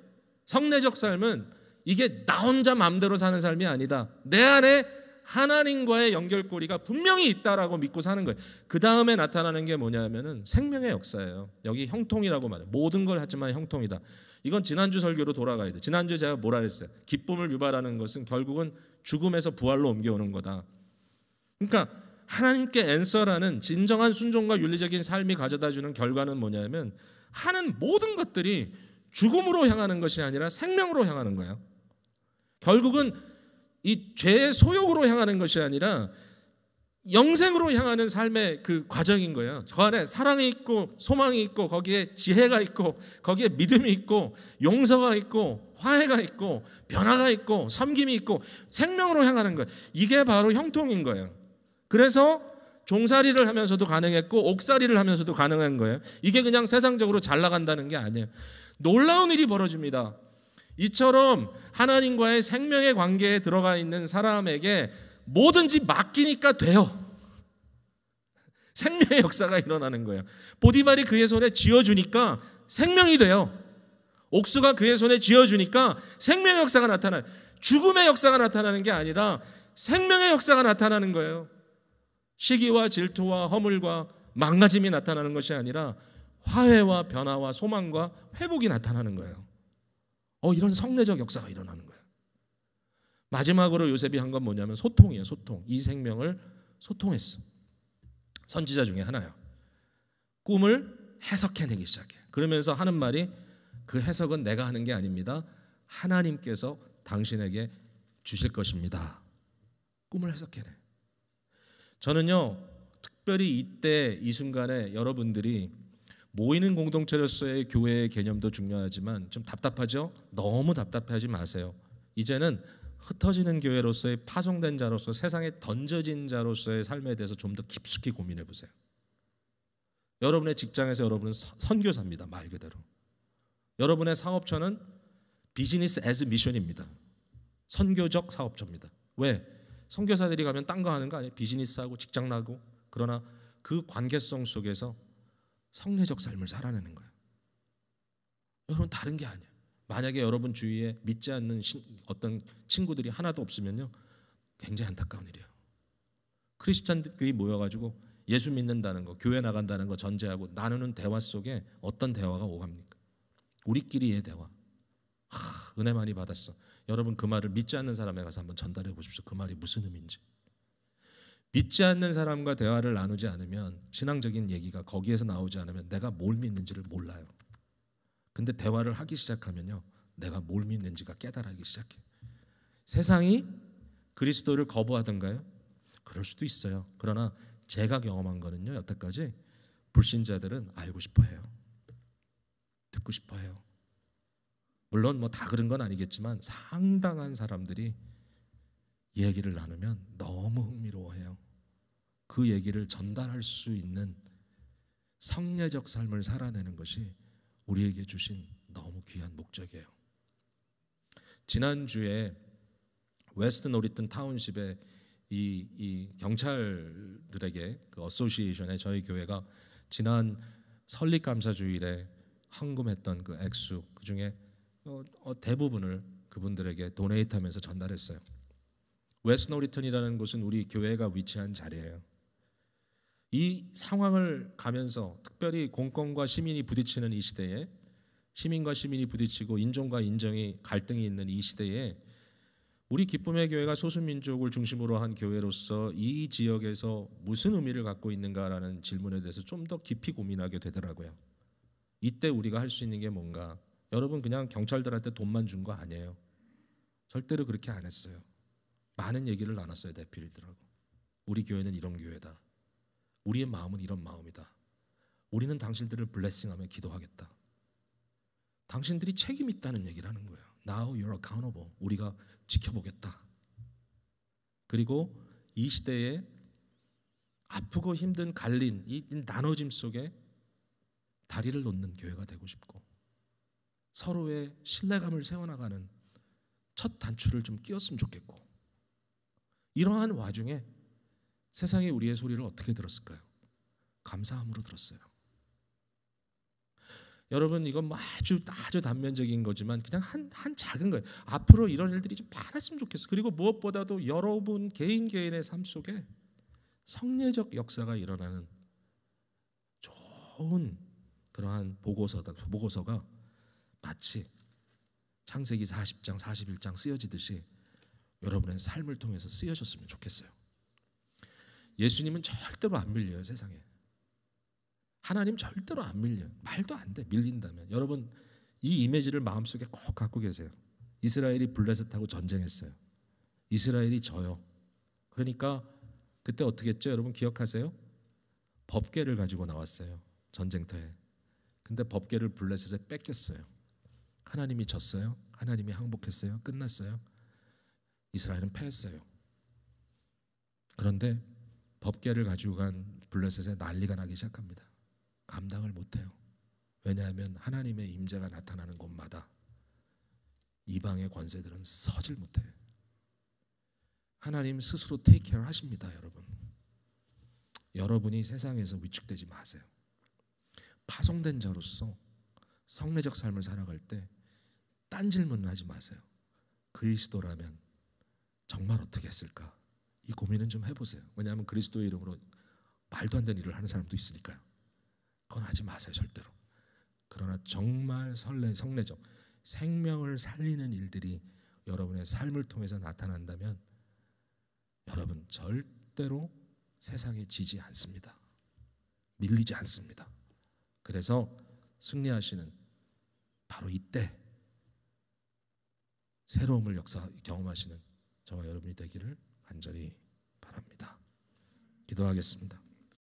성례적 삶은 이게 나 혼자 마음대로 사는 삶이 아니다. 내 안에 하나님과의 연결고리가 분명히 있다라고 믿고 사는 거예요. 그 다음에 나타나는 게 뭐냐면은 생명의 역사예요. 여기 형통이라고 말해요. 모든 걸 하지만 형통이다. 이건 지난주 설교로 돌아가야 돼. 지난주에 제가 뭐라 했어요? 기쁨을 유발하는 것은 결국은 죽음에서 부활로 옮겨오는 거다. 그러니까 하나님께 앤서라는 진정한 순종과 윤리적인 삶이 가져다주는 결과는 뭐냐면 하는 모든 것들이 죽음으로 향하는 것이 아니라 생명으로 향하는 거예요. 결국은 이 죄의 소욕으로 향하는 것이 아니라 영생으로 향하는 삶의 그 과정인 거예요. 저 안에 사랑이 있고 소망이 있고 거기에 지혜가 있고 거기에 믿음이 있고 용서가 있고 화해가 있고 변화가 있고 섬김이 있고 생명으로 향하는 거예요. 이게 바로 형통인 거예요. 그래서 종살이를 하면서도 가능했고 옥살이를 하면서도 가능한 거예요. 이게 그냥 세상적으로 잘 나간다는 게 아니에요. 놀라운 일이 벌어집니다. 이처럼 하나님과의 생명의 관계에 들어가 있는 사람에게 뭐든지 맡기니까 돼요. 생명의 역사가 일어나는 거예요. 보디발이 그의 손에 쥐어주니까 생명이 돼요. 옥수가 그의 손에 쥐어주니까 생명의 역사가 나타나요. 죽음의 역사가 나타나는 게 아니라 생명의 역사가 나타나는 거예요. 시기와 질투와 허물과 망가짐이 나타나는 것이 아니라 화해와 변화와 소망과 회복이 나타나는 거예요. 이런 성례적 역사가 일어나는 거예요. 마지막으로 요셉이 한 건 뭐냐면 소통이에요. 소통. 이 생명을 소통했어. 선지자 중에 하나요. 꿈을 해석해내기 시작해. 그러면서 하는 말이 그 해석은 내가 하는 게 아닙니다. 하나님께서 당신에게 주실 것입니다. 꿈을 해석해내. 저는요, 특별히 이때 이 순간에 여러분들이 모이는 공동체로서의 교회의 개념도 중요하지만 좀 답답하죠? 너무 답답해하지 마세요. 이제는 흩어지는 교회로서의 파송된 자로서 세상에 던져진 자로서의 삶에 대해서 좀 더 깊숙이 고민해 보세요. 여러분의 직장에서 여러분은 선교사입니다. 말 그대로. 여러분의 사업처는 비즈니스 애즈 미션입니다. 선교적 사업처입니다. 왜? 선교사들이 가면 딴 거 하는 거 아니에요? 비즈니스하고 직장 나고. 그러나 그 관계성 속에서 성례적 삶을 살아내는 거예요. 여러분 다른 게 아니에요. 만약에 여러분 주위에 믿지 않는 어떤 친구들이 하나도 없으면요, 굉장히 안타까운 일이에요. 크리스찬들이 모여가지고 예수 믿는다는 거, 교회 나간다는 거 전제하고 나누는 대화 속에 어떤 대화가 오갑니까? 우리끼리의 대화. 은혜 많이 받았어. 여러분 그 말을 믿지 않는 사람에 가서 한번 전달해 보십시오. 그 말이 무슨 의미인지. 믿지 않는 사람과 대화를 나누지 않으면, 신앙적인 얘기가 거기에서 나오지 않으면 내가 뭘 믿는지를 몰라요. 근데 대화를 하기 시작하면요, 내가 뭘 믿는지가 깨달아기 시작해. 세상이 그리스도를 거부하던가요? 그럴 수도 있어요. 그러나 제가 경험한 거는요, 여태까지 불신자들은 알고 싶어해요. 듣고 싶어해요. 물론 뭐 다 그런 건 아니겠지만 상당한 사람들이 얘기를 나누면 너무 흥미로워해요. 그 얘기를 전달할 수 있는 성례적 삶을 살아내는 것이 우리에게 주신 너무 귀한 목적이에요. 지난주에 웨스트 노리턴 타운십에 이 경찰들에게 그 어소시에이션에 저희 교회가 지난 설립감사주일에 헌금했던 그 액수 그중에 대부분을 그분들에게 도네이트하면서 전달했어요. 웨스트 노리턴이라는 곳은 우리 교회가 위치한 자리예요. 이 상황을 가면서 특별히 공권과 시민이 부딪히는 이 시대에, 시민과 시민이 부딪히고 인종과 인종이 갈등이 있는 이 시대에 우리 기쁨의 교회가 소수민족을 중심으로 한 교회로서 이 지역에서 무슨 의미를 갖고 있는가라는 질문에 대해서 좀 더 깊이 고민하게 되더라고요. 이때 우리가 할 수 있는 게 뭔가? 여러분, 그냥 경찰들한테 돈만 준 거 아니에요. 절대로 그렇게 안 했어요. 많은 얘기를 나눴어요. 대피리들하고. 우리 교회는 이런 교회다. 우리의 마음은 이런 마음이다. 우리는 당신들을 블레싱하며 기도하겠다. 당신들이 책임 있다는 얘기를 하는 거예요. Now you're accountable. 우리가 지켜보겠다. 그리고 이 시대에 아프고 힘든 갈린 이 나눠짐 속에 다리를 놓는 교회가 되고 싶고 서로의 신뢰감을 세워나가는 첫 단추를 좀 끼웠으면 좋겠고 이러한 와중에 세상이 우리의 소리를 어떻게 들었을까요? 감사함으로 들었어요. 여러분, 이건 뭐 아주 단면적인 거지만 그냥 한 작은 거예요. 앞으로 이런 일들이 좀 많았으면 좋겠어요. 그리고 무엇보다도 여러분 개인의 삶 속에 성례적 역사가 일어나는 좋은 그러한 보고서가 마치 창세기 40장, 41장 쓰여지듯이 여러분의 삶을 통해서 쓰여졌으면 좋겠어요. 예수님은 절대로 안 밀려요, 세상에. 하나님 절대로 안 밀려요. 말도 안 돼, 밀린다면. 여러분, 이 이미지를 마음속에 꼭 갖고 계세요. 이스라엘이 블레셋하고 전쟁했어요. 이스라엘이 져요. 그러니까 그때 어떻게 했죠? 여러분 기억하세요? 법궤를 가지고 나왔어요. 전쟁터에. 근데 법궤를 블레셋에 뺏겼어요. 하나님이 졌어요. 하나님이 항복했어요. 끝났어요. 이스라엘은 패했어요. 그런데 법궤를 가지고 간 블레셋에 난리가 나기 시작합니다. 감당을 못해요. 왜냐하면 하나님의 임재가 나타나는 곳마다 이방의 권세들은 서질 못해. 하나님 스스로 테이크 케어 하십니다. 여러분, 여러분이 세상에서 위축되지 마세요. 파송된 자로서 성례적 삶을 살아갈 때 딴 질문을 하지 마세요. 그리스도라면 정말 어떻게 했을까? 이 고민은 좀 해보세요. 왜냐하면 그리스도의 이름으로 말도 안 되는 일을 하는 사람도 있으니까요. 그건 하지 마세요, 절대로. 그러나 정말 성례적 생명을 살리는 일들이 여러분의 삶을 통해서 나타난다면 여러분 절대로 세상에 지지 않습니다. 밀리지 않습니다. 그래서 승리하시는 바로 이때 새로움을 경험하시는 저와 여러분이 되기를 간절히 바랍니다. 기도하겠습니다.